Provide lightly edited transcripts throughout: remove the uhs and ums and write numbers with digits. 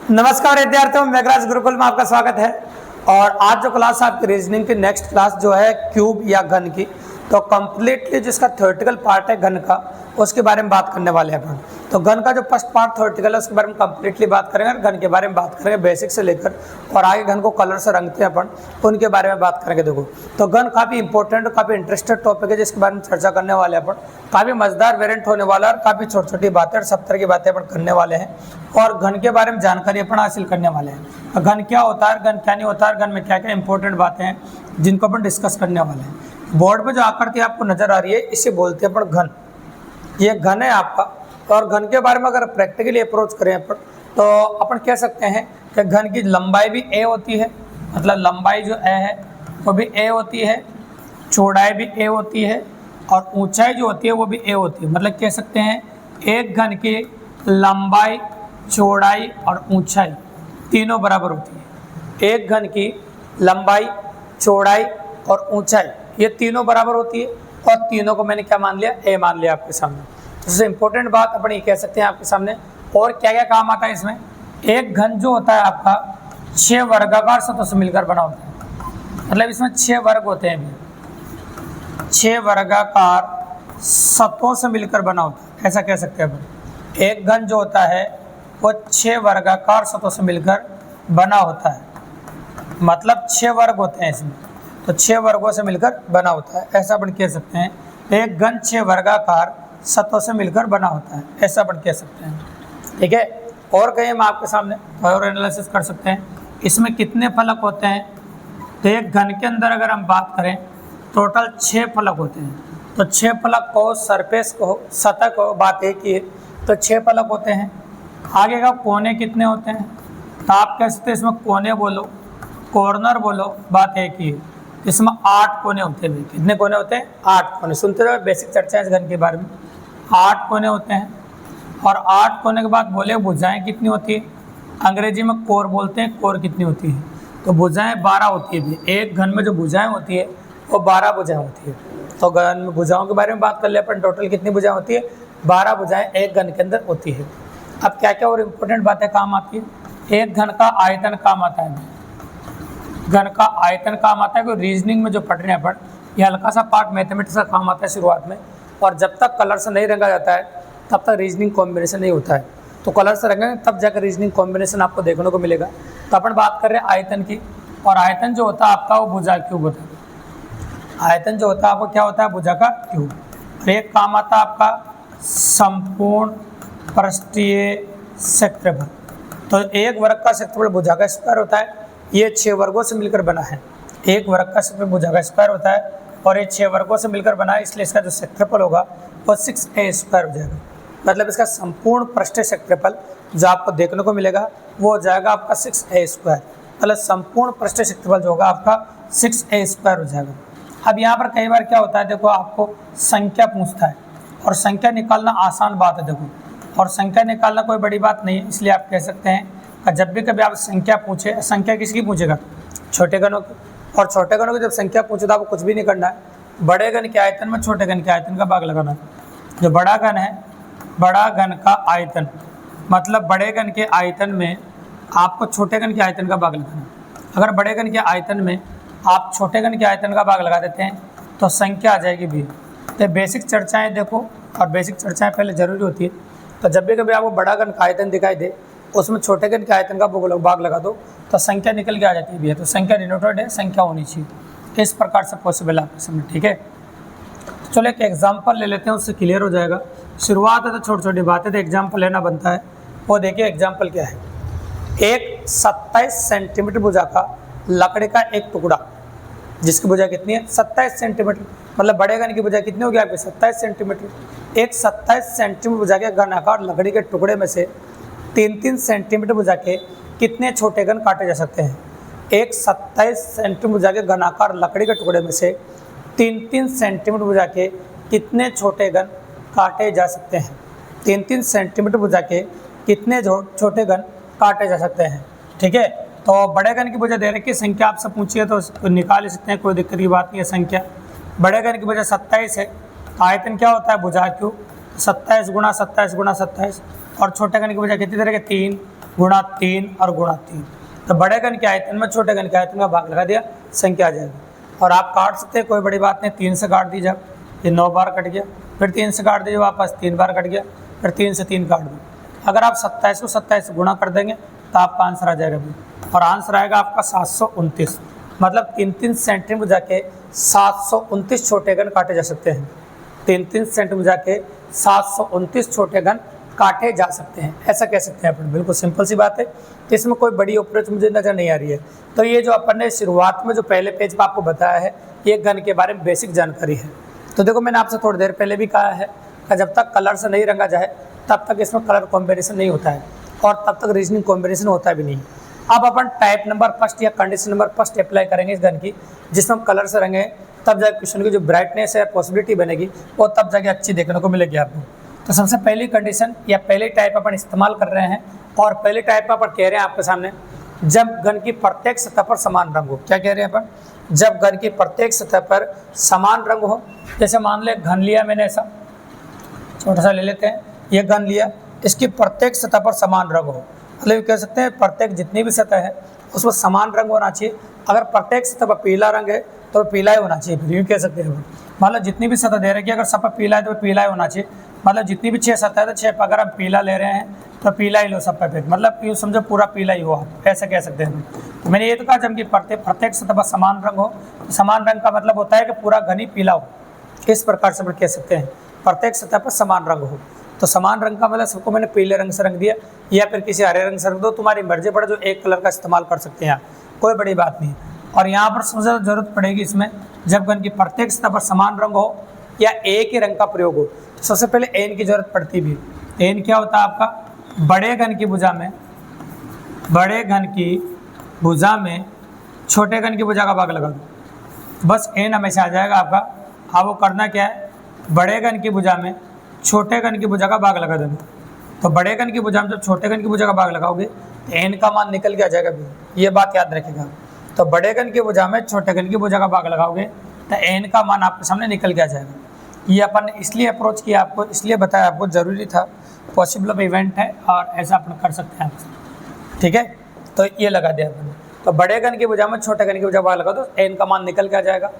नमस्कार विद्यार्थियों, मेघराज गुरुकुल में आपका स्वागत है। और आज जो क्लास आपकी रीजनिंग की नेक्स्ट क्लास जो है क्यूब या घन की, तो कंप्लीटली जिसका थ्योरेटिकल पार्ट है घन का, उसके बारे में बात करने वाले हैं अपन। तो घन का जो फर्स्ट पार्ट थ्योरेटिकल है उसके बारे में कंप्लीटली बात करेंगे, घन के बारे में बात करेंगे बेसिक से लेकर, और आगे घन को कलर से रंगते हैं अपन, उनके बारे में बात करेंगे। देखो, तो घन काफ़ी इंपॉर्टेंट और काफ़ी इंटरेस्टेड टॉपिक है जिसके बारे में चर्चा करने वाले हैं अपन। काफ़ी मजेदार वेरिएंट होने वाला है और काफ़ी छोटी छोटी बातें और सब तरह की बातें अपन करने वाले हैं, और घन के बारे में जानकारी अपन हासिल करने वाले हैं। घन क्या होता है, घन क्या नहीं होता है, घन में क्या क्या इंपॉर्टेंट बातें हैं जिनको अपन डिस्कस करने वाले हैं। बोर्ड पे जो आकृति आपको नजर आ रही है इसे बोलते हैं अपन घन। ये घन है आपका, और घन के बारे में अगर प्रैक्टिकली अप्रोच करें अपन, तो अपन कह सकते हैं कि घन की लंबाई भी ए होती है, मतलब लंबाई जो ए है वो भी ए होती है, चौड़ाई भी ए होती है, और ऊंचाई जो होती है वो भी ए होती है। मतलब कह सकते हैं एक घन की लंबाई, चौड़ाई और ऊंचाई तीनों बराबर होती है। एक घन की लंबाई, चौड़ाई और ऊंचाई ये तीनों बराबर होती है, और तीनों को मैंने क्या मान लिया, ए मान लिया आपके सामने। सबसे इंपॉर्टेंट बात अपन ये कह सकते हैं आपके सामने। और क्या क्या काम आता है इसमें, एक घन जो होता है आपका 6 वर्गाकार सतहों से मिलकर बना होता है। मतलब इसमें 6 वर्ग होते हैं, 6 वर्गाकार सतहों से मिलकर बना होता है, ऐसा कह सकते हैं अपन। एक घन जो होता है वो 6 वर्गाकार सतहों से मिलकर बना होता है, मतलब 6 वर्ग होते हैं इसमें, तो 6 वर्गों से मिलकर बना होता है, ऐसा अपन कह सकते हैं। एक घन 6 वर्गाकार सतहों से मिलकर बना होता है, ऐसा अपन कह सकते हैं। ठीक है, और कहीं हम आपके सामने और एनालिसिस कर सकते हैं। इसमें कितने फलक होते हैं, तो एक घन के अंदर अगर हम बात करें टोटल 6 फलक होते हैं। तो 6 फलक को, सरफेस को, सतह को, बात एक ही है, तो 6 फलक होते हैं। आगे का कोने कितने होते हैं, तो आप कह सकते हैं इसमें कोने बोलो, कॉर्नर बोलो, बात एक ही है। इसमें 8 कोने होते हैं। कितने कोने होते हैं, 8 कोने। सुनते रहो, बेसिक चर्चा है इस घन के बारे में। 8 कोने होते हैं, और 8 कोने के बाद बोले भुजाएं कितनी होती है, अंग्रेजी में कोर बोलते हैं। कोर कितनी होती है, तो भुजाएं 12 होती है। एक घन में जो भुजाएं होती है वो 12 भुजाएं होती है। तो घन में भुजाओं के बारे में बात कर ले अपन, टोटल कितनी भुजाएं होती है, 12 भुजाएं एक घन के अंदर होती है। अब क्या क्या और इम्पोर्टेंट बातें काम आती है, एक घन का आयतन काम आता है। घन का आयतन काम आता है, क्योंकि रीजनिंग में जो पढ़ रहे हैं अपन, ये हल्का सा पार्ट मैथमेटिक्स का काम आता है शुरुआत में, और जब तक कलर से नहीं रंगा जाता है तब तक रीजनिंग कॉम्बिनेशन नहीं होता है। तो कलर से रंगेंगे तब जाकर रीजनिंग कॉम्बिनेशन आपको देखने को मिलेगा। तो अपन बात कर रहे हैं आयतन की, और आयतन जो होता है आपका वो भुजा क्यूब होता है। आयतन जो होता है आपको क्या होता है, भुजा का क्यूब। और एक काम आता है आपका संपूर्ण पृष्ठीय क्षेत्रफल। तो एक वर्ग का क्षेत्रफल भुजा का स्क्वायर होता है। ये 6 वर्गों से मिलकर बना है। एक वर्ग का क्षेत्रफल भुजा का स्क्वायर होता है, और ये 6 वर्गों से मिलकर बना है, इसलिए इसका जो क्षेत्रफल होगा वो 6a स्क्वायर हो जाएगा। मतलब इसका संपूर्ण पृष्ठीय क्षेत्रफल जो आपको देखने को मिलेगा वो हो जाएगा आपका 6a स्क्वायर। मतलब संपूर्ण पृष्ठीय क्षेत्रफल जो होगा आपका 6a स्क्वायर हो जाएगा। अब यहाँ पर कई बार क्या होता है, देखो आपको संख्या पूछता है, और संख्या निकालना आसान बात है। देखो, और संख्या निकालना कोई बड़ी बात नहीं है, इसलिए आप कह सकते हैं कि जब भी कभी आप संख्या पूछे, संख्या किसकी पूछेगा, छोटे घनों की। और छोटे घनों की जब संख्या पूछे तो आपको कुछ भी नहीं करना है, बड़े घन के आयतन में छोटे घन के आयतन का भाग लगाना है। जो बड़ा घन है, बड़ा घन का आयतन, मतलब बड़े घन के आयतन में आपको छोटे घन के आयतन का भाग लगाना है। अगर बड़े घन के आयतन में आप छोटे घन के आयतन का भाग लगा देते हैं तो संख्या आ जाएगी भी। तो बेसिक चर्चाएँ देखो, और बेसिक चर्चाएँ पहले जरूरी होती है। तो जब भी कभी आपको बड़ा घन का आयतन दिखाई दे, उसमें छोटे घन के आयतन का भाग लगा दो तो संख्या निकल के आ जाती है भैया। तो संख्या डिनोटेड है, संख्या होनी चाहिए। इस प्रकार से पॉसिबल है आपके सामने। ठीक है, तो चलो एक एग्जांपल ले लेते हैं, उससे क्लियर हो जाएगा। शुरुआत है तो छोटी छोटी बातें तो एग्जांपल लेना बनता है। वो देखिए एग्जांपल क्या है, एक 27 सेंटीमीटर भुजा का लकड़ी का एक टुकड़ा, जिसकी भुजा कितनी है, 27 सेंटीमीटर। मतलब बड़े घन की भुजा कितनी होगी आपकी, 27 सेंटीमीटर। एक 27 सेंटीमीटर भुजा के घनाकार लकड़ी के टुकड़े में से 3-3 सेंटीमीटर भुजा के कितने छोटे घन काटे जा सकते हैं। एक 27 सेंटीमीटर भुजा के घनाकार लकड़ी के टुकड़े में से 3-3 सेंटीमीटर भुजा के कितने छोटे घन काटे जा सकते हैं। 3-3 सेंटीमीटर भुजा के कितने छोटे घन काटे जा सकते हैं। ठीक है, तो बड़े घन की भुजा दे रखी है, संख्या आपसे पूछिए तो निकाल ही सकते हैं, कोई दिक्कत की बात नहीं है। संख्या बड़े घन की भुजा 27 है, आयतन क्या होता है, भुजा क्यूब 27 गुणा 27 गुणा 27, और छोटे घन की भुजा कितनी तरह के 3 गुणा 3 और गुणा 3। तो बड़े घन के आयतन में छोटे घन के आयतन का भाग लगा दिया, संख्या आ जाएगी। और आप काट सकते हैं, कोई बड़ी बात नहीं, 3 से काट दीजिए, ये 9 बार कट गया, फिर 3 से काट दीजिए वापस, 3 बार कट गया, फिर 3 से 3 काट दो। अगर आप 27 को 27 से गुणा कर देंगे तो आपका आंसर आ जाएगा भी, और आंसर आएगा आपका 729। मतलब 3-3 सेंटीमीटर जाके 729 छोटे घन काटे जा सकते हैं। 3-3 सेंटीमीटर जाके 729 छोटे घन काटे जा सकते हैं, ऐसा कह सकते हैं अपन। बिल्कुल सिंपल सी बात है, इसमें कोई बड़ी अप्रोच मुझे नज़र नहीं आ रही है। तो ये जो अपन ने शुरुआत में जो पहले पेज पर आपको बताया है, ये घन के बारे में बेसिक जानकारी है। तो देखो मैंने आपसे थोड़ी देर पहले भी कहा है कि जब तक कलर से नहीं रंगा जाए तब तक इसमें कलर कॉम्बिनेशन नहीं होता है, और तब तक रीजनिंग कॉम्बिनेशन होता भी नहीं। अब अपन टाइप नंबर फर्स्ट या कंडीशन नंबर फर्स्ट अप्लाई करेंगे इस घन की, जिसमें हम कलर से रंगे, तब जाके क्वेश्चन की जो ब्राइटनेस है, पॉसिबिलिटी बनेगी, वो तब जाके अच्छी देखने को मिलेगी आपको। तो सबसे पहली कंडीशन या पहली टाइप अपन इस्तेमाल कर रहे हैं, और पहली टाइप अपन कह रहे हैं आपके सामने, जब घन की प्रत्येक सतह पर समान रंग हो। क्या कह रहे हैं अपन? जब घन की प्रत्येक सतह पर समान रंग हो। जैसे मान ले घन लिया मैंने, ऐसा छोटा सा ले लेते हैं, ये घन लिया, इसकी प्रत्येक सतह पर समान रंग हो। मतलब कह सकते हैं प्रत्येक जितनी भी सतह है उसमें समान रंग होना चाहिए। अगर प्रत्येक सतह पर पीला रंग है तो पीला ही होना चाहिए, यूँ कह सकते हैं। मतलब जितनी भी सतह दे रखी है, अगर सब पर पीला है तो पीला ही होना चाहिए। मतलब जितनी भी 6 सतह है तो 6 पर अगर हम पीला ले रहे हैं तो पीला ही लो सब पे, मतलब यूँ समझो पूरा पीला ही हो, आप ऐसा कह सकते हैं। तो मैंने ये तो कहा जब कि प्रत्येक सतह पर समान रंग हो, समान रंग का मतलब होता है कि पूरा घन ही पीला हो। इस प्रकार से कह सकते हैं प्रत्येक सतह पर समान रंग हो। तो समान रंग का मतलब सबको मैंने पीले रंग से रंग दिया, या फिर किसी हरे रंग से रंग दो, तुम्हारी मर्जी पड़े, जो एक कलर का इस्तेमाल कर सकते हैं आप, कोई बड़ी बात नहीं। और यहाँ पर सबसे ज़्यादा जरूरत पड़ेगी इसमें, जब घन की प्रत्येक सतह पर समान रंग हो या एक ही रंग का प्रयोग हो, तो सबसे पहले एन की जरूरत पड़ती भी। एन क्या होता है आपका? बड़े घन की भुजा में, बड़े घन की भुजा में छोटे घन की भुजा का भाग लगा दो, बस एन हमेशा आ जाएगा आपका। हाँ, वो करना क्या है, बड़े घन की भुजा में छोटे घन की भुजा का भाग लगा देना। तो बड़े घन की भुजा में जब छोटे घन की भुजा का भाग लगाओगे तो एन का मान निकल के आ जाएगा भी, ये बात याद रखेगा। तो बड़े घन की भुजा में छोटे घन की भुजा का भाग लगाओगे तो एन का मान आपके सामने निकल के आ जाएगा। ये अपन ने इसलिए अप्रोच किया आपको, इसलिए बताया आपको, ज़रूरी था, पॉसिबल ऑफ इवेंट है और ऐसा अपन कर सकते हैं आपसे, ठीक है। तो ये लगा दिया अपन। तो बड़े घन की भुजा में छोटे घन की भुजा का भाग लगा दो, एन का मान निकल के आ जाएगा।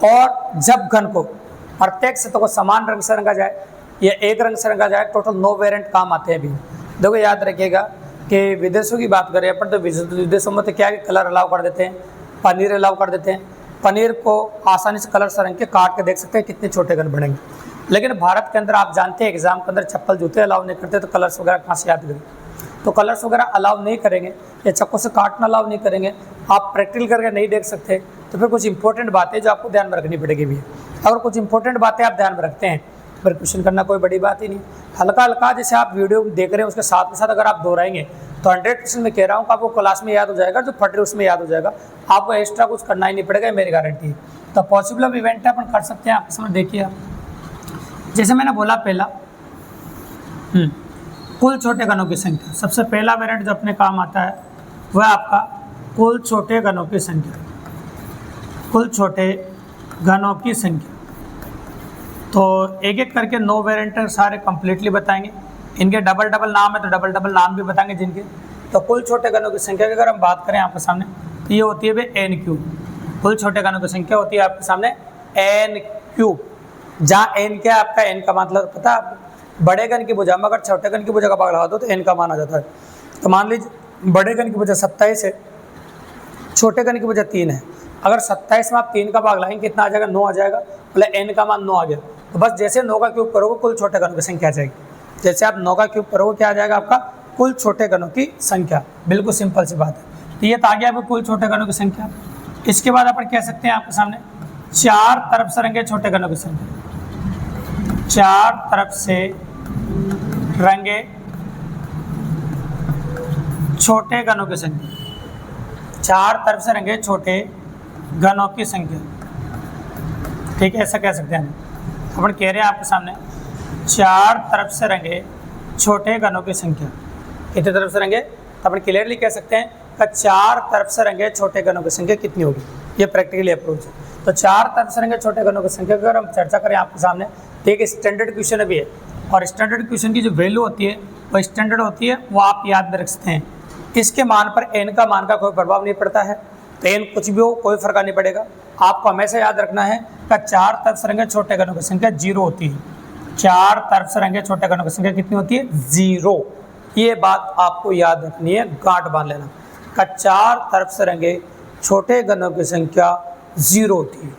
और जब घन को प्रत्येक सतह को समान रंग से रंगा जाए या एक रंग से रंगा जाए, टोटल 9 वेरिएंट काम आते हैं भी। देखो याद रखिएगा कि विदेशों की बात करें अपन, तो विदेशों में तो क्या है, कलर अलाउ कर देते हैं, पनीर अलाउ कर देते हैं। पनीर को आसानी से कलर से रंग के काट के देख सकते हैं कितने छोटे घन बनेंगे। लेकिन भारत के अंदर आप जानते हैं एग्जाम के अंदर चप्पल जूते अलाउ नहीं करते, तो कलर्स वगैरह कहाँ से याद करें। तो कलर्स वगैरह अलाउ नहीं करेंगे या चक्कों से काटना अलाउ नहीं करेंगे, आप प्रैक्टिकल करके नहीं देख सकते, तो फिर कुछ इंपॉर्टेंट बातें जो आपको ध्यान में रखनी पड़ेगी भी। अगर कुछ इंपॉर्टेंट बातें आप ध्यान में रखते हैं फिर क्वेश्चन करना कोई बड़ी बात ही नहीं। हल्का हल्का जैसे आप वीडियो देख रहे हैं उसके साथ के साथ अगर आप दोहराएंगे तो 100% मैं कह रहा हूँ कि आपको क्लास में याद हो जाएगा, जो पढ़ रहे उसमें याद हो जाएगा, आपको एक्स्ट्रा कुछ करना ही नहीं पड़ेगा, मेरी गारंटी है। तो पॉसिबल ऑफ इवेंट है, अपन कर सकते हैं। आपके सामने देखिए, जैसे मैंने बोला पहला कुल छोटे घनों की संख्या, सबसे पहला वेरिएंट जो अपने काम आता है वह आपका कुल छोटे घनों की संख्या, कुल छोटे घनों की संख्या। तो एक एक करके 9 वेरिएंट सारे कंप्लीटली बताएंगे, इनके डबल डबल नाम है तो डबल डबल नाम भी बताएंगे जिनके। तो कुल छोटे घनों की संख्या की अगर हम बात करें आपके सामने, तो ये होती है भाई n क्यूब। कुल छोटे घनों की संख्या होती है आपके सामने n क्यूब, जहाँ n क्या है आपका, n का मतलब पता है आपको, बड़े घन की भुजा में अगर छोटे घन की भुजा का भाग लगा दो तो n का मान आ जाता है। तो मान लीजिए बड़े घन की भुजा 27 है, छोटे घन की भुजा 3 है, अगर 27 में आप 3 का भाग लाएंगे कितना आ जाएगा, 9 आ जाएगा, मतलब n का मान 9 आ गया। तो बस जैसे 9 का क्यूब करोगे कुल छोटे घनों की संख्या आ जाएगी, जैसे आप 9 का क्यूब करोगे क्या आ जाएगा आपका, कुल छोटे घनों की संख्या। बिल्कुल सिंपल सी बात है। तो ये तो आ गया आपको कुल छोटे घनों की संख्या। इसके बाद अपन कह सकते हैं आपके सामने 4 तरफ से रंगे छोटे घनों की संख्या, 4 तरफ से रंगे छोटे घनों की संख्या, 4 तरफ से रंगे छोटे घनों की संख्या, ठीक है, ऐसा कह सकते हैं। अपन कह रहे हैं आपके सामने 4 तरफ से रंगे छोटे घनों की संख्या, कितने तरफ से रंगे, तो अपन क्लियरली कह सकते हैं कि 4 तरफ से रंगे छोटे घनों की संख्या कितनी होगी। ये प्रैक्टिकली अप्रोच है। तो 4 तरफ से रंगे छोटे घनों की संख्या की अगर हम चर्चा करें आपके सामने, तो एक स्टैंडर्ड क्वेश्चन भी है, और स्टैंडर्ड क्वेश्चन की जो वैल्यू होती है वो स्टैंडर्ड होती है, वो आप याद में रख सकते हैं इसके मान पर n का मान का कोई प्रभाव नहीं पड़ता है, तो n कुछ भी हो कोई फर्क नहीं पड़ेगा। आपको हमेशा याद रखना है कि 4 तरफ से रहेंगे छोटे घनों की संख्या 0 होती है। 4 तरफ से रहेंगे छोटे घनों की संख्या कितनी होती है? 0। ये बात आपको याद रखनी है, गांठ बांध लेना का 4 तरफ से रहेंगे छोटे घनों की संख्या 0 होती है।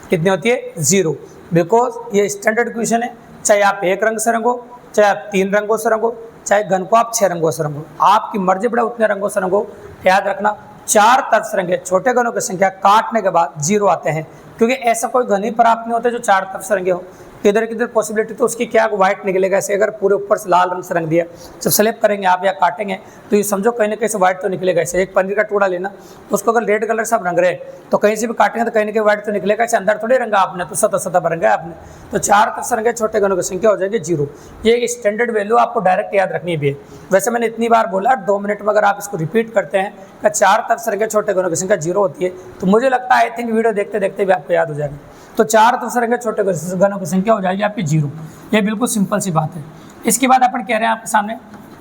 कितनी होती है? 0। बिकॉज ये स्टैंडर्ड क्वेश्चन है, चाहे आप एक रंग से रंगो, चाहे आप 3 रंगों से रंगो, चाहे घन को आप 6 रंगों से रंगो, आपकी मर्जी पड़े उतने रंगों से रंगो। याद रखना 4 तरफ से रंगे छोटे घनों की संख्या काटने के बाद 0 आते हैं, क्योंकि ऐसा कोई घन ही प्राप्त नहीं होता जो 4 तरफ से रंगे हो। किधर किधर पॉसिबिलिटी तो उसकी क्या व्हाइट निकलेगा। ऐसे अगर पूरे ऊपर से लाल रंग से रंग दिया, जब स्लैब करेंगे आप या काटेंगे तो ये समझो कहीं ना कहीं से व्हाइट तो निकलेगा। ऐसे एक पनीर का टुकड़ा लेना, उसको अगर रेड कलर से आप रंग रहे हैं तो कहीं से भी काटेंगे तो कहीं ना कहीं व्हाइट तो निकलेगा। ऐसे अंदर थोड़ी रंगा आपने, तो सतह सतह पर रंगा आपने। तो 4 तरफ से रंगे छोटे घनों की संख्या हो जाएगी 0। ये स्टैंडर्ड वैल्यू आपको डायरेक्ट याद रखनी भी है। वैसे मैंने इतनी बार बोला, 2 मिनट में अगर आप इसको रिपीट करते हैं कि 4 तरफ से रंगे छोटे घनों की संख्या 0 होती है, तो मुझे लगता है आई थिंक वीडियो देखते देखते भी आपको याद हो जाएगा। तो 4 तरफ से रंगे छोटे घनों की संख्या हो जाएगी आपकी 0। ये बिल्कुल सिंपल सी बात है। इसके बाद अपन कह रहे हैं आपके सामने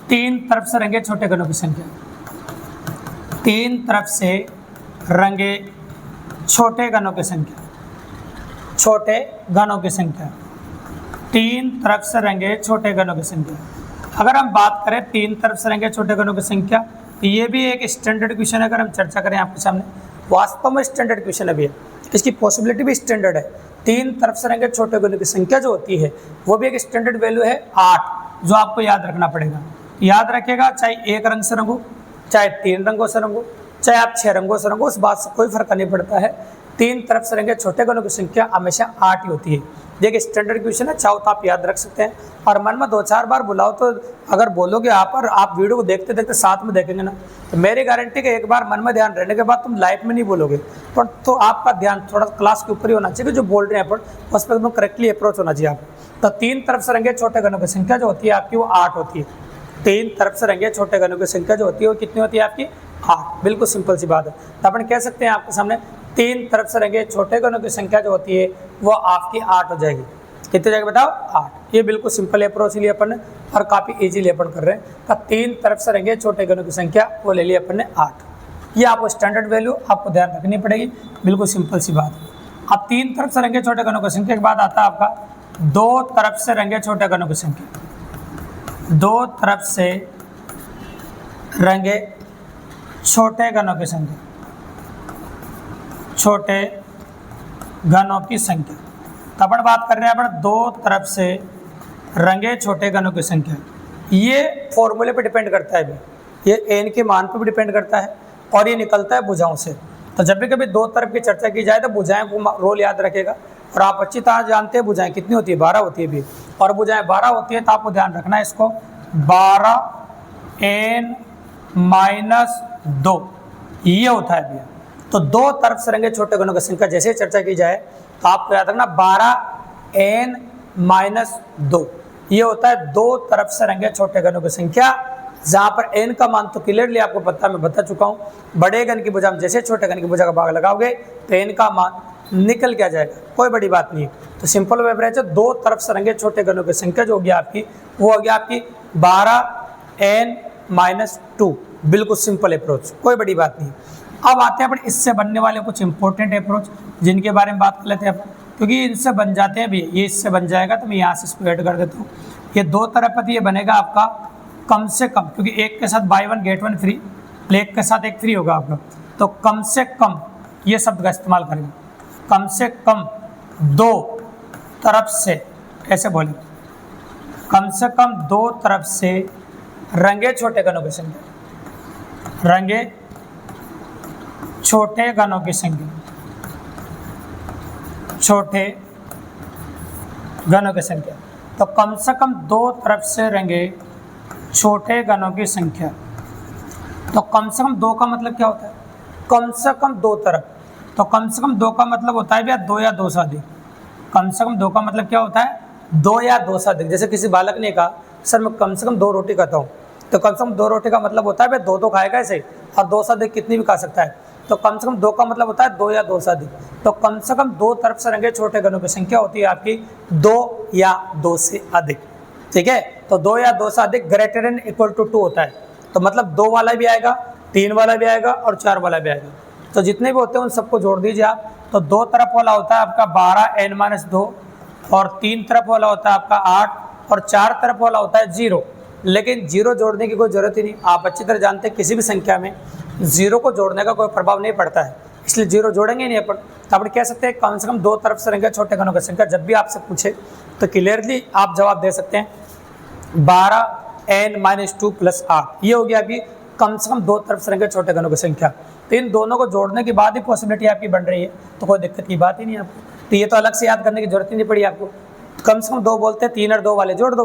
3 तरफ से रंगे छोटे घनों की संख्या। 3 तरफ से रंगे छोटे घनों की संख्या, छोटे घनों की संख्या, 3 तरफ से रंगे छोटे घनों की संख्या। अगर हम बात करें 3 तरफ से रंगे छोटे घनों की संख्या, तो ये भी एक स्टैंडर्ड क्वेश्चन है। अगर हम चर्चा करें आपके सामने, वास्तव में स्टैंडर्ड क्वेश्चन है भैया, इसकी पॉसिबिलिटी भी स्टैंडर्ड है। 3 तरफ से रंगे छोटे घनों की संख्या जो होती है वो भी एक स्टैंडर्ड वैल्यू है 8, जो आपको याद रखना पड़ेगा। याद रखिएगा, चाहे एक रंग से रंगो, चाहे 3 रंगों से रंगो, चाहे आप 6 रंगों से रंगो, उस बात से कोई फर्क नहीं पड़ता है। 3 तरफ से रंगे छोटे घनों की संख्या हमेशा 8 ही होती है। देखिए स्टैंडर्ड क्वेश्चन है, चाहो तो आप याद रख सकते हैं। और मन में 2-4 बार बुलाओ, तो अगर बोलोगे आप और आप वीडियो को देखते देखते साथ में देखेंगे ना, तो मेरी गारंटी है एक बार मन में ध्यान रहने के बाद तुम लाइफ में नहीं बोलोगे। पर तो आपका ध्यान थोड़ा क्लास के ऊपर ही होना चाहिए, जो बोल रहे हैं अपन उस पर एकदम करेक्टली अप्रोच होना चाहिए आपको। तो 3 तरफ से रंगे छोटे घनों की संख्या जो होती है आपकी वो 8 होती है। 3 तरफ से रंगे छोटे घनों की संख्या जो होती है वो कितनी होती है आपकी? 8। बिल्कुल सिंपल सी बात है। तो अपन कह सकते हैं आपके सामने 3 तरफ से रंगे छोटे घनों की संख्या जो होती है वो आपकी 8 हो जाएगी। कितने जाएगा बताओ? 8। ये बिल्कुल सिंपल अप्रोच लिए अपन ने और काफ़ी इजीली अपन कर रहे हैं। तो 3 तरफ से रंगे छोटे घनों की संख्या वो ले ली अपन ने 8। ये आपको स्टैंडर्ड वैल्यू आपको ध्यान रखनी पड़ेगी, बिल्कुल सिंपल सी बात है। अब 3 तरफ से रंगे छोटे घनों की संख्या के बाद आता है आपका 2 तरफ से रंगे छोटे घनों की संख्या। 2 तरफ से रंगे छोटे घनों की संख्या, छोटे घनों की संख्या। तो अपन बात कर रहे हैं अपन 2 तरफ से रंगे छोटे घनों की संख्या। ये फॉर्मूले पे डिपेंड करता है, ये n के मान पर भी डिपेंड करता है और ये निकलता है भुजाओं से। तो जब भी कभी 2 तरफ की चर्चा की जाए तो भुजाएं को रोल याद रखेगा। और आप अच्छी तरह जानते हैं भुजाएं कितनी होती है? 12 होती है भी। और भुजाएं 12 होती है तो आपको ध्यान रखना है इसको, 12n-2 ये होता है भैया। तो 2 तरफ से रंगे छोटे घनों की संख्या जैसे चर्चा की जाए तो आपको याद रखना 12n-2 ये होता है 2 तरफ से रंगे छोटे घनों की संख्या, जहाँ पर n का मान तो क्लियरली आपको पता, मैं बता चुका हूँ। बड़े घन की भुजा में जैसे छोटे घन की भुजा का भाग लगाओगे तो n का मान निकल के आ जाएगा, कोई बड़ी बात नहीं है। तो सिंपल एवरेज है 2 तरफ से रंगे छोटे घनों की संख्या जो होगी आपकी वो होगी आपकी 12n-2। बिल्कुल सिंपल अप्रोच, कोई बड़ी बात नहीं। अब आते हैं अपन इससे बनने वाले कुछ इंपॉर्टेंट अप्रोच जिनके बारे में बात कर लेते हैं अपन, क्योंकि इनसे बन जाते हैं भी। ये इससे बन जाएगा तो मैं यहाँ से इसको ऐड कर देता हूँ। ये 2 तरफ पर ये बनेगा आपका कम से कम, क्योंकि एक के साथ बाय 1 गेट 1 फ्री, एक के साथ एक फ्री होगा आपका। तो कम से कम ये शब्द का इस्तेमाल करेंगे, कम से कम 2 तरफ से, ऐसे बोलेंगे, कम से कम 2 तरफ से रंगे छोटे घनों की संख्या, रंगे छोटे घनों की संख्या, छोटे घनों की संख्या। तो कम से कम 2 तरफ से रंगे छोटे घनों की संख्या। तो कम से कम 2 का मतलब क्या होता है? कम से कम 2 तरफ। तो कम से कम 2 का मतलब होता है भैया 2 या 2 से अधिक। कम से कम 2 का मतलब क्या होता है? 2 या 2 से अधिक। जैसे किसी बालक ने कहा सर मैं कम से कम 2 रोटी खाता हूँ, तो कम से कम 2 रोटी का मतलब होता है भाई 2 खाएगा ऐसे, और 2 से अधिक कितनी भी खा सकता है। तो कम से कम 2 का मतलब होता है 2 या 2 से अधिक। तो कम से कम 2 तरफ से रंगे छोटे घनों की संख्या होती है आपकी 2 या 2 से अधिक। ठीक है, तो 2 या 2 से अधिक ग्रेटर देन इक्वल टू 2 होता है। तो मतलब 2 वाला भी आएगा, 3 वाला भी आएगा और 4 वाला भी आएगा। तो जितने भी होते हैं उन सबको जोड़ दीजिए आप। तो 2 तरफ वाला होता है आपका 12n-2 और 3 तरफ वाला होता है आपका 8 और 4 तरफ वाला होता है 0। लेकिन 0 जोड़ने की कोई ज़रूरत ही नहीं, आप अच्छी तरह जानते हैं किसी भी संख्या में 0 को जोड़ने का कोई प्रभाव नहीं पड़ता है, इसलिए 0 जोड़ेंगे नहीं अपन। तो अपन कह सकते हैं कम से कम 2 तरफ से रहेंगे छोटे घनों की संख्या। जब भी आपसे पूछे तो क्लियरली आप जवाब दे सकते हैं 12n-2 + 8। ये हो गया अभी कम से कम 2 तरफ से रहेंगे छोटे घनों की संख्या। तो इन दोनों को जोड़ने के बाद ही पॉसिबिलिटी आपकी बन रही है, तो कोई दिक्कत की बात ही नहीं आपको। तो ये तो अलग से याद करने की जरूरत ही नहीं पड़ी आपको। कम से कम 2 बोलते हैं, 3 और 2 वाले जोड़ दो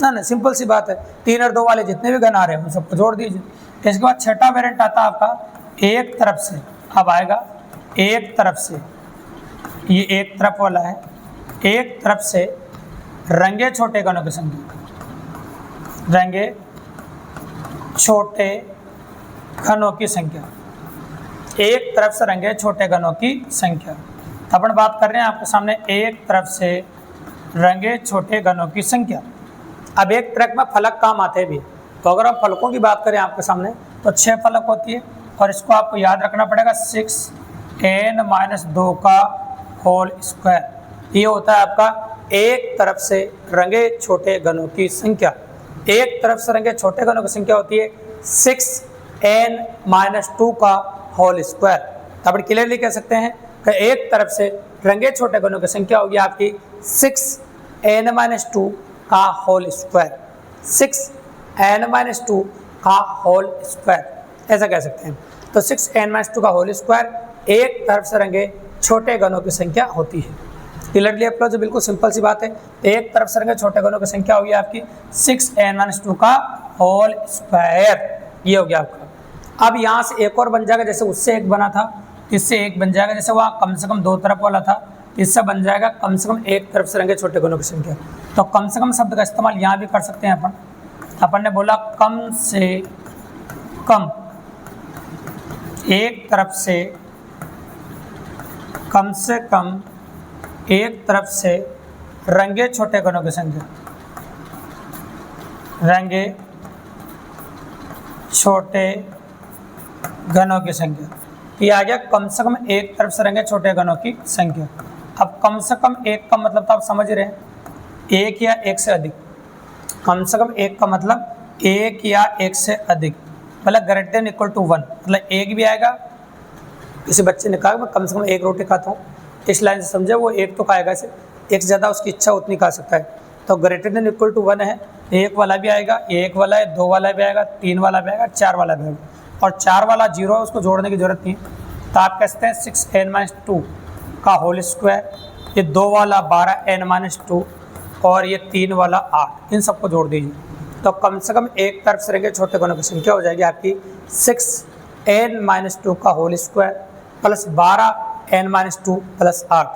ना, सिंपल सी बात है। 3 और 2 वाले जितने भी घन आ रहे हैं उन सबको जोड़ दीजिए। इसके बाद छठा वेरिएंट आता है आपका एक तरफ से। अब आएगा एक तरफ से, ये एक तरफ वाला है, एक तरफ से रंगे छोटे घनों की संख्या, रंगे छोटे घनों की संख्या, एक तरफ से रंगे छोटे घनों की संख्या। अपन बात कर रहे हैं आपके सामने एक तरफ से रंगे छोटे घनों की संख्या। अब एक ट्रैक में फलक काम आते भी, तो अगर हम फलकों की बात करें आपके सामने तो 6 फलक होती है और इसको आपको याद रखना पड़ेगा 6n-2 का होल स्क्वायर। ये होता है आपका एक तरफ से रंगे छोटे घनों की संख्या। एक तरफ से रंगे छोटे घनों की संख्या होती है 6n-2 का होल स्क्वायर। तो अपन क्लियरली कह सकते हैं कि एक तरफ से रंगे छोटे घनों की संख्या होगी आपकी 6n-2 का होल स्क्वायर, 6n-2 का होल स्क्वायर, ऐसा कह सकते हैं। तो 6n-2 का होल स्क्वायर एक तरफ से रंगे छोटे घनों की संख्या होती है। क्लियरली आप लोग, जो बिल्कुल सिंपल सी बात है। एक तरफ से रंगे छोटे घनों की संख्या होगी आपकी 6n-2 का होल स्क्वायर। ये हो गया आपका। अब यहाँ से एक और बन जाएगा, जैसे उससे एक बना था इससे एक बन जाएगा, जैसे वहाँ कम से कम 2 तरफ वाला था, इससे बन जाएगा कम से कम एक तरफ से रंगे छोटे घनों की संख्या। तो कम से कम शब्द का इस्तेमाल यहाँ भी कर सकते हैं अपन ने बोला कम से कम एक तरफ से, कम से कम एक तरफ से रंगे छोटे घनों की संख्या, रंगे छोटे घनों की संख्या। ये आ गया कम से कम एक तरफ से रंगे छोटे घनों की संख्या। अब कम से कम एक का मतलब तो आप समझ रहे हैं, एक या एक से अधिक। कम से कम एक का मतलब एक या एक से अधिक, मतलब ग्रेटर देन इक्वल टू 1, मतलब एक भी आएगा। किसी बच्चे ने कहा मैं कम से कम एक रोटी खाता हूँ, इस लाइन से समझे वो एक तो खाएगा, इसे एक से ज़्यादा उसकी इच्छा उतनी खा सकता है। तो ग्रेटर देन इक्वल टू 1 है, एक वाला भी आएगा, एक वाला है, 2 वाला भी आएगा, 3 वाला भी आएगा, 4 वाला भी आएगा। और 4 वाला 0 है, उसको जोड़ने की जरूरत नहीं। तो आप कह सकते हैं 6n-2 का होल स्क्वायर, ये 2 वाला 12n-2 और ये 3 वाला 8, इन सबको जोड़ दीजिए। तो कम से कम एक तरफ से रंगे छोटे घनों की संख्या हो जाएगी आपकी 6n-2 का whole square plus 12n-2 plus 8।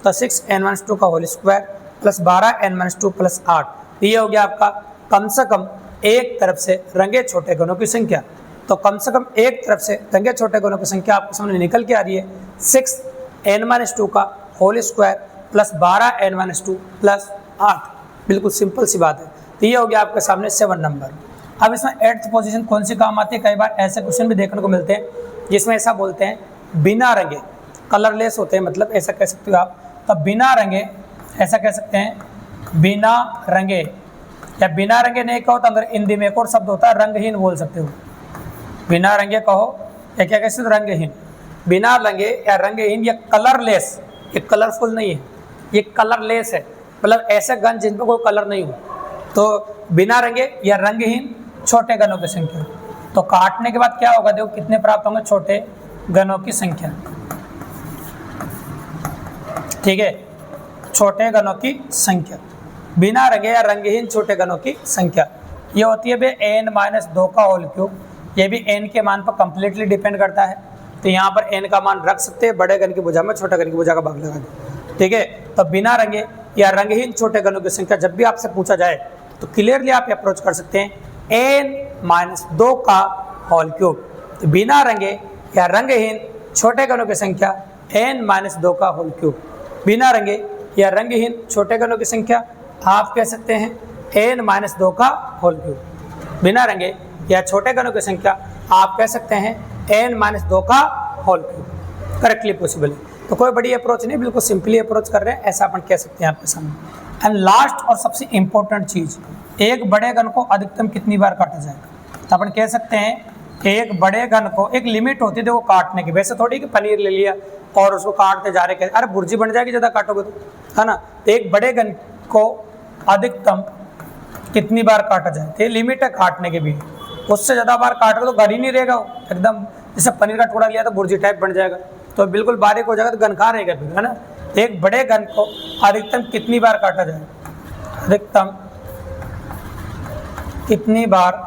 तो 6n-2 का whole square plus 12n-2 plus 8, ये हो गया आपका कम से कम एक तरफ से रंगे छोटे घनों की संख्या। तो कम से कम एक तरफ से रंगे छोटे घनों की संख्या आपके सामने निकल के आ रही है 6n-2 का whole square plus 12n-2 plus 8। बिल्कुल सिंपल सी बात है। तो ये हो गया आपके सामने 7 नंबर। अब इसमें 8th पोजीशन कौन सी काम आती है? कई बार ऐसे क्वेश्चन भी देखने को मिलते हैं जिसमें ऐसा बोलते हैं बिना रंगे, कलरलेस होते हैं, मतलब ऐसा कह सकते हो आप। तो बिना रंगे ऐसा कह सकते हैं, बिना रंगे, या बिना रंगे नहीं कहो तो अगर हिंदी में एक और शब्द होता है रंगहीन बोल सकते हो। बिना रंगे कहो या क्या कह सकते हो, रंगहीन। बिना रंगे या रंगहीन या कलरलेस, ये कलरफुल नहीं है, ये कलरलेस है, मतलब ऐसे गन जिन पर कोई कलर नहीं हो। तो बिना रंगे या रंगहीन छोटे घनों की संख्या। तो काटने के बाद क्या होगा, देखो कितने प्राप्त होंगे, छोटे घनों की संख्या। ठीक है, छोटे घनों की संख्या, बिना रंगे या रंगहीन छोटे घनों की संख्या। ये होती है बे n-2 का होल क्यूब। ये भी n के मान पर कंप्लीटली डिपेंड करता है। तो यहाँ पर n का मान रख सकते हैं बड़े घन की भुजा में, छोटे घन की भुजा का भाग लगा दो। ठीक है, तो बिना रंगे या रंगहीन छोटे घनों की संख्या जब भी आपसे पूछा जाए तो क्लियरली आप अप्रोच कर सकते हैं n-2 का होल क्यूब। तो बिना रंगे या रंगहीन छोटे घनों की संख्या n-2 का होल क्यूब। बिना रंगे या रंगहीन छोटे घनों की संख्या आप कह सकते हैं n-2 का होल क्यूब। बिना रंगे या छोटे घनों की संख्या आप कह सकते हैं n-2 का होल क्यूब, करेक्टली पॉसिबल है। तो कोई बड़ी अप्रोच नहीं, बिल्कुल सिंपली अप्रोच कर रहे हैं, ऐसा अपन कह सकते हैं आपके सामने। एंड लास्ट और सबसे इंपॉर्टेंट चीज, एक बड़े घन को अधिकतम कितनी बार काटा जाएगा। तो अपन कह सकते हैं एक बड़े घन को एक लिमिट होती है वो काटने की, वैसे थोड़ी कि पनीर ले लिया और उसको काटते जा रहे, अरे भुर्जी बन जाएगी ज़्यादा काटोगे तो, है ना। तो एक बड़े घन को अधिकतम कितनी बार काटा जाए, तो ये लिमिट है काटने की भी, उससे ज़्यादा बार काटोगे तो घर ही नहीं रहेगा, एकदम जैसे पनीर का टुकड़ा लिया तो भुर्जी टाइप बन जाएगा, तो बिल्कुल बारीक हो जाएगा, तो घन कहाँ रहेगा फिर, है ना। एक बड़े घन को अधिकतम कितनी बार काटा जाए, अधिकतम कितनी बार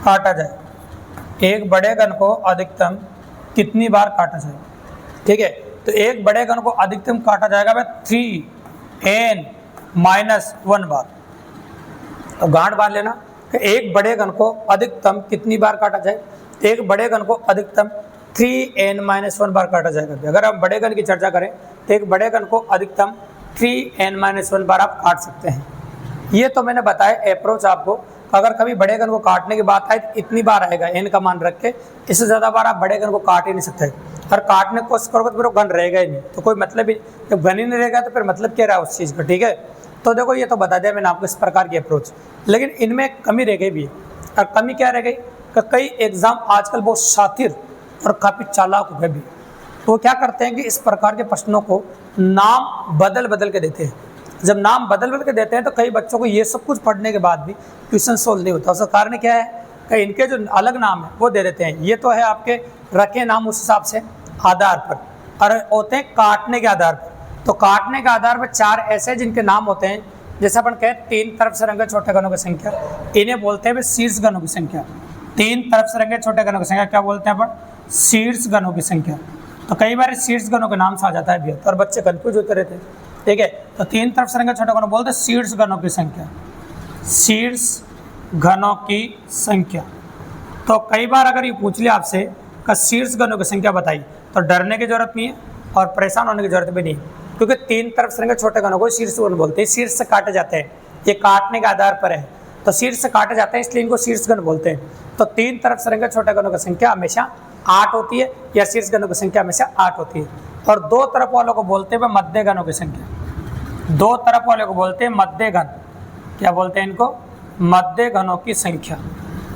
काटा जाए, एक बड़े घन को अधिकतम कितनी बार काटा जाए, ठीक है। तो एक बड़े घन को अधिकतम काटा जाएगा भाई 3n-1 बार। तो गांठ बांध लेना कि एक बड़े घन को अधिकतम कितनी बार काटा जाए, एक बड़े घन को अधिकतम 3n-1 बार काटा जाएगा। अगर आप बड़े घन की चर्चा करें तो एक बड़े घन को अधिकतम 3n-1 बार आप काट सकते हैं। ये तो मैंने बताया अप्रोच आपको, अगर कभी बड़े घन को काटने की बात आए तो इतनी बार आएगा n का मान रख के, इससे ज़्यादा बार आप बड़े घन को काट ही नहीं सकते, और काटने की कोशिश करोगे तो फिर वो घन रहेगा ही नहीं, तो कोई मतलब ही, जब घन ही नहीं रहेगा तो फिर मतलब क्या रहा उस चीज़ का, ठीक है। तो देखो ये तो बता दिया मैंने आपको इस प्रकार की अप्रोच, लेकिन इनमें कमी रह गई भी है। और कमी क्या रह गई कि कई एग्जाम आजकल बहुत शातिर और काफ़ी चालाक हो गए भी, तो वो क्या करते हैं कि इस प्रकार के प्रश्नों को नाम बदल बदल के देते हैं। जब नाम बदल बदल के देते हैं तो कई बच्चों को ये सब कुछ पढ़ने के बाद भी क्वेश्चन सोल्व नहीं होता। उसका कारण क्या है कि इनके जो अलग नाम है वो दे देते हैं, ये तो है आपके रखे नाम उस हिसाब से आधार पर, और होते हैं काटने के आधार पर। तो काटने के आधार पर 4 ऐसे जिनके नाम होते हैं, जैसे अपन कहें 3 तरफ से रंगे छोटे घनों की संख्या, इन्हें बोलते हैं शीर्ष घनों की संख्या। 3 तरफ से रंगे छोटे घनों की संख्या क्या बोलते हैं अपन, शीर्ष घनों की संख्या। तो कई बार शीर्ष घनों के नाम से आ जाता है भी, और बच्चे कन्फ्यूज होते रहते हैं, ठीक है। तो 3 तरफ से रंगे छोटे घनों बोलते हैं शीर्ष घनों की संख्या, शीर्ष घनों की संख्या। तो कई बार अगर ये पूछ लिया आपसे कि शीर्ष घनों की संख्या बताइए, तो डरने की जरूरत नहीं है और परेशान होने की जरूरत भी नहीं है, क्योंकि 3 तरफ से रंगे छोटे घनों को शीर्ष घन बोलते हैं। शीर्ष से काटे जाते हैं, ये काटने के आधार पर है, तो शीर्ष से काटे जाते हैं इसलिए इनको शीर्ष घन बोलते हैं। तो 3 तरफ से रंगे छोटे घनों की संख्या हमेशा 8 होती है, या शीर्ष घनों की संख्या हमेशा 8 होती है। और 2 तरफ वालों को बोलते हैं मध्य घनों की संख्या। 2 तरफ वाले को बोलते हैं मध्य घन, क्या बोलते हैं इनको, मध्य घनों की संख्या।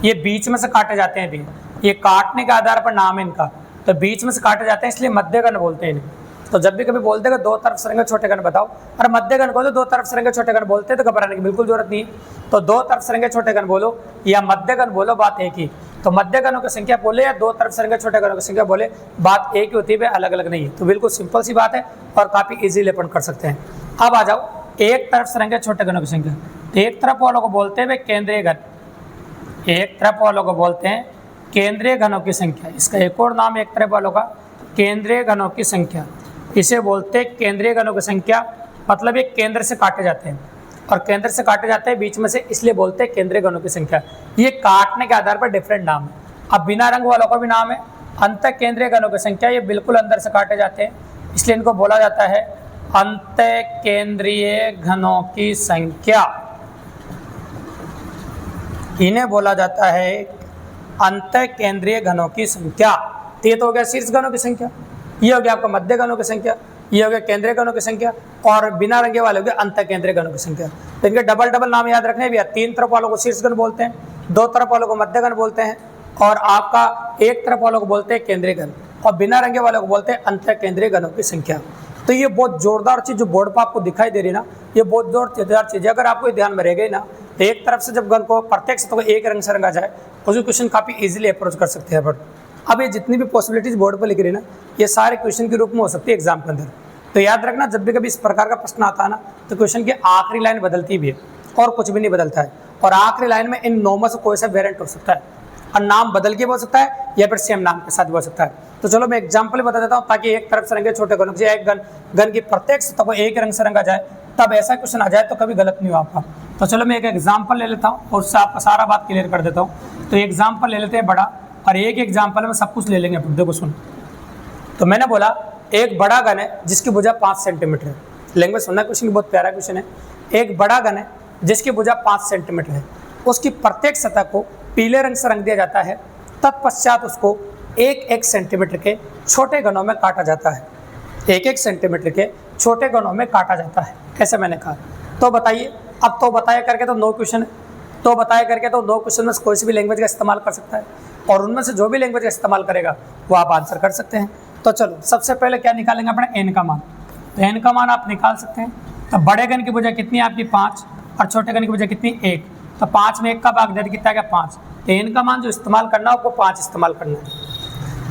ये बीच में से काटे जाते हैं भी, ये काटने के आधार पर नाम है इनका, तो बीच में से काटे जाते हैं इसलिए मध्य घन बोलते हैं इन्हें। तो जब भी कभी बोलते हैं 2 तरफ से रंगे छोटे घन बताओ, और मध्य घन को तो 2 तरफ से रंगे छोटे घन बोलते हैं, तो घबराने की बिल्कुल जरूरत नहीं है। तो 2 तरफ से रंगे छोटे घन बोलो या मध्य घन बोलो, बात एक ही। तो मध्य घनों की संख्या बोले या 2 तरफ से रंगे छोटे घनों की संख्या बोले, बात एक ही होती है, अलग अलग नहीं है। तो बिल्कुल सिंपल सी बात है और काफ़ी इजीली अपन कर सकते हैं। अब आ जाओ एक तरफ से रंगे छोटे घनों की संख्या। तो एक तरफ वालों को बोलते हैं केंद्रीय घन, एक तरफ वालों को बोलते हैं केंद्रीय घनों की संख्या। इसका एक और नाम एक तरफ वालों का केंद्रीय घनों की संख्या, इसे बोलते हैं केंद्रीय घनों की संख्या। मतलब ये केंद्र से काटे जाते हैं, और केंद्र से काटे जाते हैं बीच में से, इसलिए बोलते हैं केंद्रीय घनों की संख्या। ये काटने के आधार पर डिफरेंट नाम है। अब बिना रंग वालों का भी नाम है अंत केंद्रीय घनों की संख्या, ये बिल्कुल अंदर से काटे जाते हैं, इसलिए इनको बोला जाता है अंत केंद्रीय घनों की संख्या। इन्हें बोला जाता है अंत केंद्रीय घनों की संख्या। तो ये तो हो गया शीर्ष घनों की संख्या, ये हो गया आपका मध्य घनों की संख्या, ये हो गया केंद्रीय घनों की संख्या, और बिना रंगे वाले हो गए अंत केंद्रीय घनों की संख्या। तो इनके डबल डबल नाम याद रखने भी है। 3 तरफ वालों को शीर्ष घन बोलते हैं, 2 तरफ वालों को मध्य घन बोलते हैं, और आपका एक तरफ वालों को बोलते हैं केंद्रीय घन, और बिना रंगे वालों को बोलते हैं अंत केंद्रीय घनों की संख्या। तो ये बहुत जोरदार चीज़ जो बोर्ड पर आपको दिखाई दे रही ना, ये बहुत जोरदार चीज़ है। अगर आपको ध्यान में रह गई ना, तो एक तरफ से जब घन को प्रत्येक सतह को एक रंग से रंगा जाए, उस क्वेश्चन काफ़ी इजीली अप्रोच कर सकते हैं। बट अब ये जितनी भी पॉसिबिलिटीज बोर्ड पर लिख रही है ना, ये सारे क्वेश्चन के रूप में हो सकती है एग्जाम के अंदर। तो याद रखना, जब भी कभी इस प्रकार का प्रश्न आता है ना, तो क्वेश्चन की आखिरी लाइन बदलती भी है और कुछ भी नहीं बदलता है, और आखिरी लाइन में इन नॉर्मल से कोई सा वेरिएंट हो सकता है, और नाम बदल के भी हो सकता है या फिर सेम नाम के साथ भी हो सकता है। तो चलो मैं एग्जाम्पल बता देता हूँ, ताकि एक तरफ से रंगे छोटे घनों से एक घन की प्रत्येक सतह को एक रंग से रंगा जाए, तब ऐसा क्वेश्चन आ जाए तो कभी गलत नहीं हो आपका। तो चलो मैं एक एग्जाम्पल ले लेता हूँ और उससे आपका सारा बात क्लियर कर देता हूँ। तो एग्जाम्पल ले लेते हैं बड़ा, और एक एग्जाम्पल में सब कुछ ले लेंगे। देखो सुन, तो मैंने बोला एक बड़ा घन है जिसकी भुजा 5 सेंटीमीटर है। लैंग्वेज सुनना, क्वेश्चन बहुत प्यारा क्वेश्चन है। एक बड़ा घन है जिसकी भुजा 5 सेंटीमीटर है। उसकी प्रत्येक सतह को पीले रंग से रंग दिया जाता है। तत्पश्चात उसको 1-1 सेंटीमीटर के छोटे घनों में काटा जाता है। 1-1 सेंटीमीटर के छोटे घनों में काटा जाता है, ऐसे मैंने कहा। तो बताइए, अब तो बताया करके तो 9 क्वेश्चन है, तो बताया करके तो 9 क्वेश्चन में कोई सी भी लैंग्वेज का इस्तेमाल कर सकता है, और उनमें से जो भी लैंग्वेज का इस्तेमाल करेगा वो आप आंसर कर सकते हैं। तो चलो सबसे पहले क्या निकालेंगे अपने एन का मान। तो एन का मान आप निकाल सकते हैं। तो बड़े घन की भुजा कितनी है आपकी 5, और छोटे घन की भुजा कितनी 1। तो 5 में 1 का भाग दे कितना है 5। तो एन का मान जो इस्तेमाल करना है आपको 5 इस्तेमाल करना है।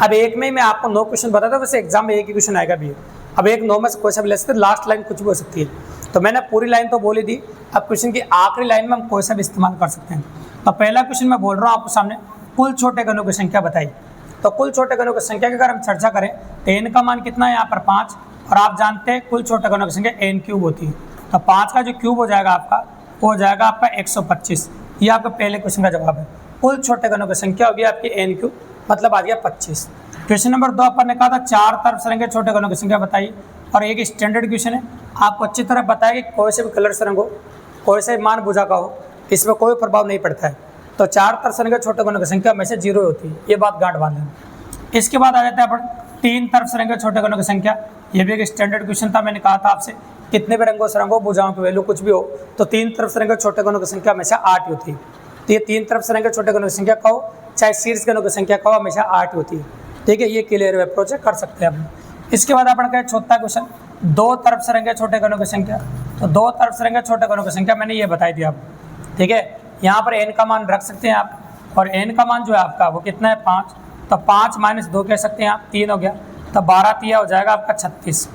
अब एक में ही मैं आपको 9 क्वेश्चन बताता हूँ, वैसे एग्जाम में एक ही क्वेश्चन आएगा भी। अब एक 9 में से कोई सा भी ले सकते, लास्ट लाइन कुछ भी हो सकती है। तो मैंने पूरी लाइन तो बोली दी, अब क्वेश्चन की आखिरी लाइन में हम कोई सा भी इस्तेमाल कर सकते हैं। तो पहला क्वेश्चन मैं बोल रहा हूँ आपको सामने, कुल छोटे घनों की संख्या बताइए। तो कुल छोटे घनों की संख्या की अगर हम चर्चा करें तो एन का मान कितना है यहाँ पर 5, और आप जानते हैं कुल छोटे घनों की संख्या n क्यूब होती है। तो 5 का जो क्यूब हो जाएगा आपका, वो हो जाएगा आपका 125। ये आपका पहले क्वेश्चन का जवाब है। कुल छोटे घनों की संख्या होगी आपकी n क्यूब, मतलब आ गया 25। क्वेश्चन नंबर 2 अपन ने कहा था 4 तरफ से रंगे छोटे घनों की संख्या बताइए, और एक स्टैंडर्ड क्वेश्चन है, आपको अच्छी तरह बताया कि कोई से भी कलर से रंग हो, कोई से मान भुजा का हो, इसमें कोई प्रभाव नहीं पड़ता है। तो 4 तरफ से रंगे छोटे घनों की संख्या हमेशा 0 होती है, ये बात गांठ बांध लें। इसके बाद आ जाता है अपन 3 तरफ से रंगे छोटे घनों की संख्या। ये भी एक स्टैंडर्ड क्वेश्चन था, मैंने कहा था आपसे कितने भी रंगों से रंगो, भुजाओं की वैल्यू कुछ भी हो, तो 3 तरफ से रंगे छोटे घनों की संख्या हमेशा 8 होती है। तो ये 3 तरफ से रंगे छोटे घनों की संख्या कहो चाहे शीर्ष घनों की संख्या कहो, हमेशा 8 होती है। ठीक है, ये क्लियर अप्रोच कर सकते हैं अपन। इसके बाद अपन कहें चौथा क्वेश्चन, 2 तरफ से रंगे छोटे घनों की संख्या। तो 2 तरफ से रंगे छोटे घनों की संख्या मैंने ये बताई थी आपको। ठीक है, यहाँ पर n का मान रख सकते हैं आप, और n का मान जो है आपका वो कितना है 5। तो 5 - 2 कह सकते हैं आप, 3 हो गया। तो 12 तिया हो जाएगा आपका 36,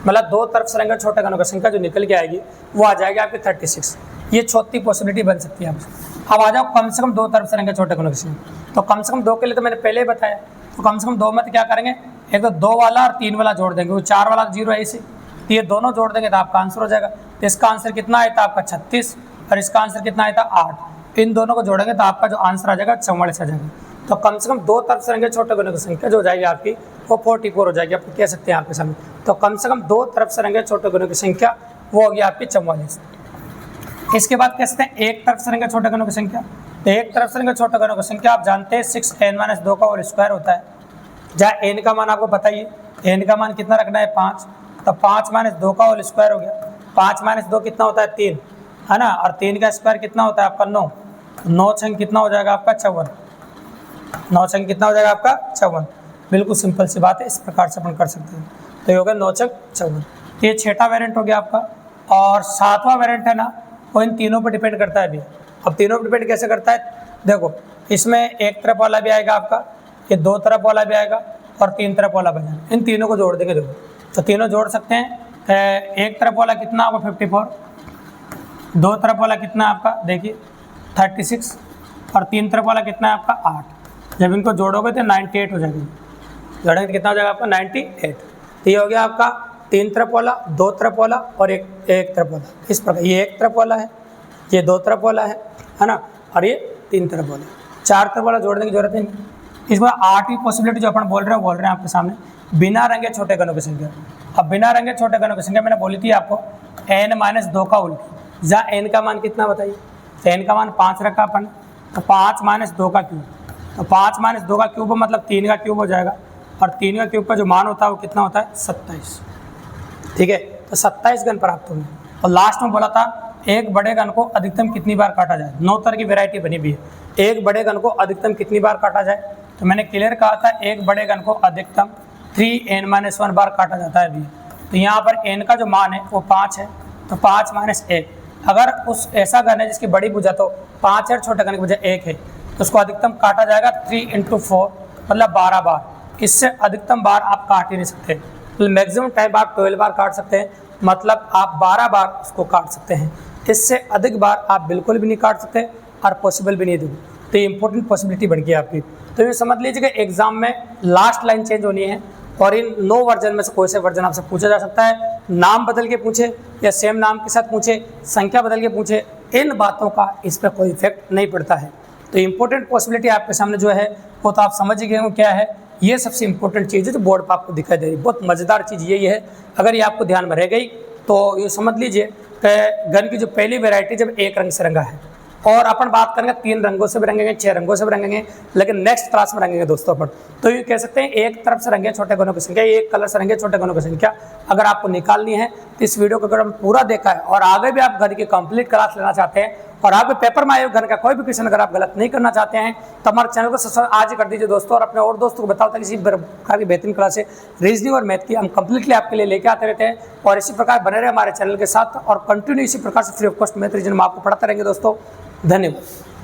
मतलब 2 तरफ से रंगे छोटे घनों की संख्या जो निकल के आएगी वो आ जाएगी आपकी 36। ये चौथी पॉसिबिलिटी बन सकती है आपसे। अब आ जाओ कम से कम 2 तरफ से रंगे छोटे घनों की संख्या। तो कम से कम 2 के लिए तो मैंने पहले ही बताया, तो कम से कम 2 में तो क्या करेंगे, एक तो 2 वाला और 3 वाला जोड़ देंगे, वो 4 वाला 0 है इसे, तो ये दोनों जोड़ देंगे तो आपका आंसर हो जाएगा। तो इसका आंसर कितना आया था आपका 36, और इसका आंसर कितना आया था 8। इन दोनों को जोड़ेंगे तो आपका जो आंसर आ जाएगा 44 आ जाएगा। तो कम से कम 2 तरफ से रंगे छोटे घनों की संख्या जो हो जाएगी आपकी वो 44 हो जाएगी, आप कह सकते हैं आपके सामने। तो कम से कम 2 तरफ से रंगे छोटे घनों की संख्या वो होगी आपकी 44। इसके बाद कह सकते हैं 1 तरफ से रंगे छोटे घनों की संख्या। तो 1 तरफ से रंगे छोटे घनों की संख्या आप जानते हैं 6n - 2 का होल स्क्वायर होता है। जहाँ n का मान आपको बताइए, n का मान कितना रखना है 5। तो 5 - 2 का होल स्क्वायर हो गया। 5 - 2 कितना होता है 3, है ना, और 3 का स्क्वायर कितना होता है आपका 9। 9 छंग कितना हो जाएगा आपका 54। 9 छंग कितना हो जाएगा आपका 54। बिल्कुल सिंपल सी बात है, इस प्रकार से अपन कर सकते हैं। तो ये हो गया 9 छंग 54। ये 6वां वेरिएंट हो गया आपका, और 7वां वेरिएंट है ना, वो इन तीनों पर डिपेंड करता है अभी। अब तीनों पर डिपेंड कैसे करता है, देखो इसमें 1 तरफ वाला भी आएगा आपका, ये 2 तरफ वाला भी आएगा, और 3 तरफ वाला बना। इन तीनों को जोड़ देंगे, देखो तो तीनों जोड़ सकते हैं। 1 तरफ वाला कितना होगा 54, 2 तरफ वाला कितना है आपका देखिए 36, और 3 तरफ वाला कितना है आपका 8। जब इनको जोड़ोगे तो 98 हो जाएगी। जोड़ेंगे तो कितना हो जाएगा आपका 98। तो ये हो गया आपका 3 तरफ वाला, 2 तरफ वाला, और एक तरफ वाला। इस प्रकार ये 1 तरफ वाला है, ये 2 तरफ वाला है ना, और ये 3 तरफ वाला। 4 तरफ वाला जोड़ने की जरूरत नहीं। इसमें 8वीं पॉसिबिलिटी जो अपन बोल रहे हैं आपके सामने, बिना रंगे छोटे घनों की संख्या। अब बिना रंगे छोटे घनों की संख्या मैंने बोली थी आपको n - 2 का उल्टी। जहाँ n का मान कितना बताइए, तो n का मान 5 रखा अपन, तो 5 - 2 का क्यूब। तो 5 - 2 का क्यूब मतलब 3 का क्यूब हो जाएगा, और 3 का क्यूब का जो मान होता है वो कितना होता है 27। ठीक है, तो 27 घन प्राप्त होंगे। और लास्ट में बोला था एक बड़े घन को अधिकतम कितनी बार काटा जाए। 9 तरह की वैरायटी बनी हुई है, एक बड़े घन को अधिकतम कितनी बार काटा जाए। तो मैंने क्लियर कहा था एक बड़े घन को अधिकतम 3n - 1 बार काटा जाता है अभी। तो यहाँ पर n का जो मान है वो 5 है, तो 5 - 1। अगर उस ऐसा घन है जिसकी बड़ी भुजा तो 5 है, छोटे घन की भुजा 1 है, तो उसको अधिकतम काटा जाएगा 3 × 4 मतलब 12 बार। इससे अधिकतम बार आप काट ही नहीं सकते। तो मैक्सिमम टाइम आप 12 बार काट सकते हैं, मतलब आप 12 बार उसको काट सकते हैं। इससे अधिक बार आप बिल्कुल भी नहीं काट सकते, और पॉसिबल भी नहीं देंगे। तो ये इंपॉर्टेंट पॉसिबिलिटी बन गई आपकी। तो ये समझ लीजिए कि एग्जाम में लास्ट लाइन चेंज होनी है, और इन 9 वर्जन में से कोई से वर्जन आपसे पूछा जा सकता है। नाम बदल के पूछे या सेम नाम के साथ पूछे, संख्या बदल के पूछे, इन बातों का इस पर कोई इफेक्ट नहीं पड़ता है। तो इम्पोर्टेंट पॉसिबिलिटी आपके सामने जो है वो तो आप समझ ही गए हो क्या है। ये सबसे इंपॉर्टेंट चीज़ है जो बोर्ड पर आपको दिखाई दे रही है। बहुत मज़ेदार चीज़ यही है, अगर ये आपको ध्यान में रह गई तो ये समझ लीजिए कि घन की जो पहली वैरायटी जब एक रंग से रंगा है, और अपन बात करेंगे 3 रंगों से भी रंगेंगे, 6 रंगों से भी रंगेंगे, लेकिन नेक्स्ट क्लास में रंगेंगे दोस्तों अपन। तो ये कह सकते हैं एक तरफ से रंगे छोटे घनों की संख्या, एक कलर से रंगे छोटे घनों की संख्या। अगर आपको निकालनी है तो इस वीडियो को अगर हम पूरा देखा है और आगे भी आप घन की कंप्लीट क्लास लेना चाहते हैं और आपके पेपर में आए घन का कोई भी क्वेश्चन अगर आप गलत नहीं करना चाहते हैं तो हमारे चैनल को सब्सक्राइब आज ही कर दीजिए दोस्तों, और अपने और दोस्तों को बताओ ताकि इसी प्रकार की बेहतरीन क्लास है रीजनिंग और मैथ की हम कंप्लीटली आपके लिए लेके आते रहते हैं। और इसी प्रकार बने रहे हमारे चैनल के साथ और कंटिन्यू इसी प्रकार से free of cost math region में आपको पढ़ाते रहेंगे दोस्तों। धन्यवाद।